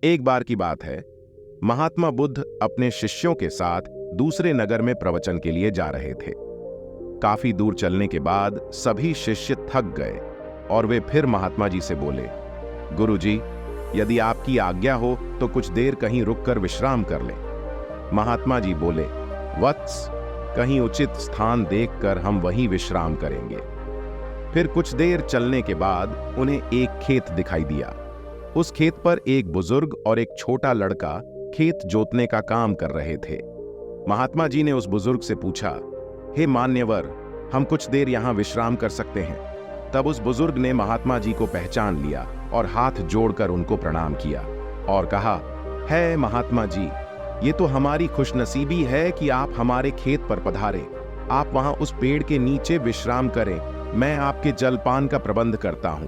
एक बार की बात है, महात्मा बुद्ध अपने शिष्यों के साथ दूसरे नगर में प्रवचन के लिए जा रहे थे। काफी दूर चलने के बाद सभी शिष्य थक गए और वे फिर महात्मा जी से बोले, गुरुजी, यदि आपकी आज्ञा हो तो कुछ देर कहीं रुककर विश्राम कर लें। महात्मा जी बोले, वत्स, कहीं उचित स्थान देखकर हम वहीं विश्राम करेंगे। फिर कुछ देर चलने के बाद उन्हें एक खेत दिखाई दिया। उस खेत पर एक बुजुर्ग और एक छोटा लड़का खेत जोतने का काम कर रहे थे। महात्मा जी ने उस बुजुर्ग से पूछा, हे मान्यवर, हम कुछ देर यहां विश्राम कर सकते हैं? तब उस बुजुर्ग ने महात्मा जी को पहचान लिया और हाथ जोड़कर उनको प्रणाम किया और कहा, है महात्मा जी, ये तो हमारी खुशनसीबी है कि आप हमारे खेत पर पधारे। आप वहां उस पेड़ के नीचे विश्राम करें, मैं आपके जलपान का प्रबंध करता हूं।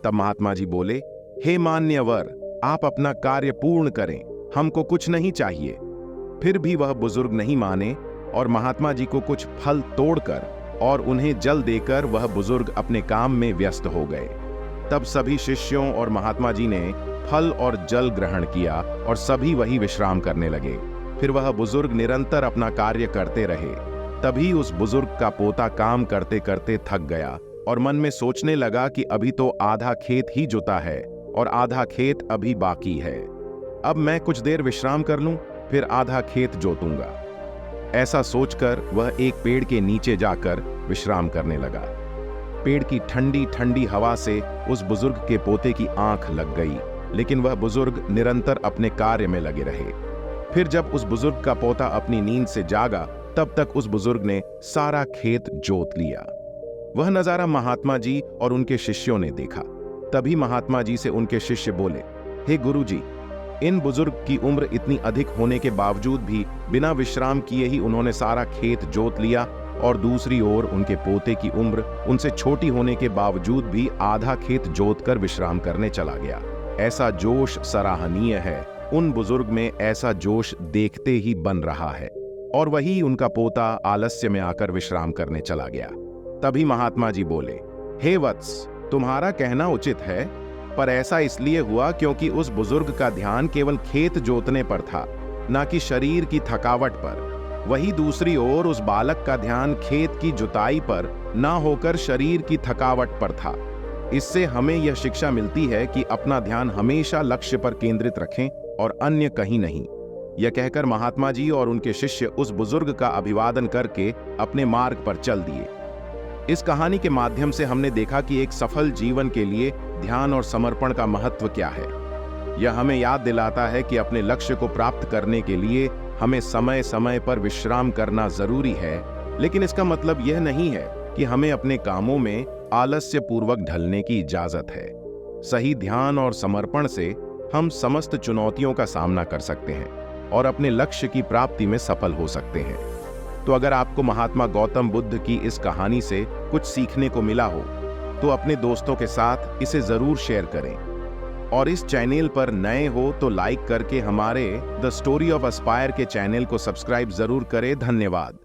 तब महात्मा जी बोले, हे मान्यवर, आप अपना कार्य पूर्ण करें, हमको कुछ नहीं चाहिए। फिर भी वह बुजुर्ग नहीं माने और महात्मा जी को कुछ फल तोड़कर और उन्हें जल देकर वह बुजुर्ग अपने काम में व्यस्त हो गए। तब सभी शिष्यों और महात्मा जी ने फल और जल ग्रहण किया और सभी वही विश्राम करने लगे। फिर वह बुजुर्ग निरंतर अपना कार्य करते रहे। तभी उस बुजुर्ग का पोता काम करते करते थक गया और मन में सोचने लगा कि अभी तो आधा खेत ही जुता है और आधा खेत अभी बाकी है। अब मैं कुछ देर विश्राम कर लूं, फिर आधा खेत जोतूंगा। ऐसा सोचकर वह एक पेड़ के नीचे जाकर विश्राम करने लगा। पेड़ की ठंडी ठंडी हवा से उस बुजुर्ग के पोते की आंख लग गई, लेकिन वह बुजुर्ग निरंतर अपने कार्य में लगे रहे। फिर जब उस बुजुर्ग का पोता अपनी नींद से जागा, तब तक उस बुजुर्ग ने सारा खेत जोत लिया। वह नजारा महात्मा जी और उनके शिष्यों ने देखा। तभी महात्मा जी से उनके शिष्य बोले, हे गुरुजी, इन बुजुर्ग की उम्र इतनी अधिक होने के बावजूद भी बिना विश्राम किए ही उन्होंने सारा खेत जोत लिया और दूसरी ओर उनके पोते की उम्र उनसे छोटी होने के बावजूद भी आधा खेत जोत कर विश्राम करने चला गया। ऐसा जोश सराहनीय है। उन बुजुर्ग में ऐसा जोश देखते ही बन रहा है और वही उनका पोता आलस्य में आकर विश्राम करने चला गया। तभी महात्मा जी बोले, हे वत्स, तुम्हारा कहना उचित है, पर ऐसा इसलिए हुआ क्योंकि उस बुजुर्ग का ध्यान केवल खेत जोतने पर था, ना कि शरीर की थकावट पर। वही दूसरी ओर उस बालक का ध्यान खेत की जुताई पर ना होकर शरीर की थकावट पर था। इससे हमें यह शिक्षा मिलती है कि अपना ध्यान हमेशा लक्ष्य पर केंद्रित रखें और अन्य कहीं नहीं। यह कहकर महात्मा जी और उनके शिष्य उस बुजुर्ग का अभिवादन करके अपने मार्ग पर चल दिए। इस कहानी के माध्यम से हमने देखा कि एक सफल जीवन के लिए ध्यान और समर्पण का महत्व क्या है। यह हमें याद दिलाता है कि अपने लक्ष्य को प्राप्त करने के लिए हमें समय समय पर विश्राम करना जरूरी है, लेकिन इसका मतलब यह नहीं है कि हमें अपने कामों में आलस्य पूर्वक ढलने की इजाजत है। सही ध्यान और समर्पण से हम समस्त चुनौतियों का सामना कर सकते हैं और अपने लक्ष्य की प्राप्ति में सफल हो सकते हैं। तो अगर आपको महात्मा गौतम बुद्ध की इस कहानी से कुछ सीखने को मिला हो तो अपने दोस्तों के साथ इसे जरूर शेयर करें और इस चैनल पर नए हो तो लाइक करके हमारे द स्टोरी ऑफ एस्पायर के चैनल को सब्सक्राइब जरूर करें। धन्यवाद।